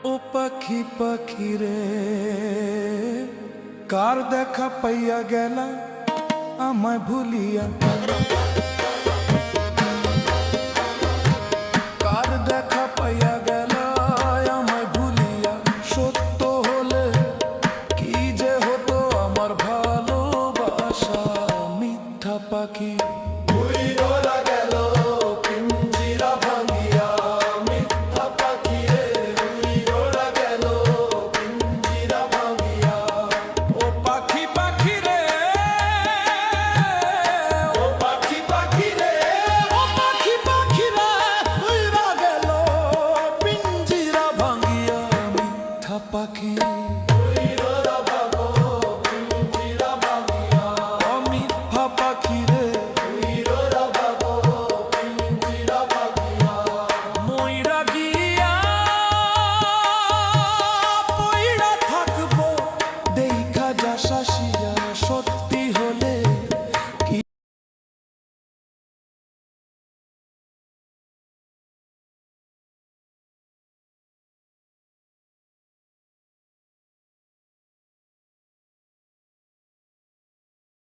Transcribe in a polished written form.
ও পাখি পাখি রে কার দেখা পাইয়া গেলা আমায় ভুলিয়া, কার দেখা পাইয়া গেলা আমায় ভুলিয়া। সত্য হলে কি যে হতো আমার ভালোবাসা, মিথ্যা পাখি উইরা গেল পিঞ্জিরা ভাঙিয়া। মিথ্যা পাখি রে উইরা গেল পিঞ্জিরা ভাঙিয়া। ও পাখি পাখি রে, ও পাখি পাখি রে, ও পাখি পাখি রে উইরা গেল পিঞ্জিরা ভাঙিয়া। মিথ্যা পাখি উইরা গেল পিঞ্জিরা ভাঙিয়া। ও মিথ্যা পাখি রে মইরা গিয়া পইড়া থাকবো দেখা যা শাসিয়া।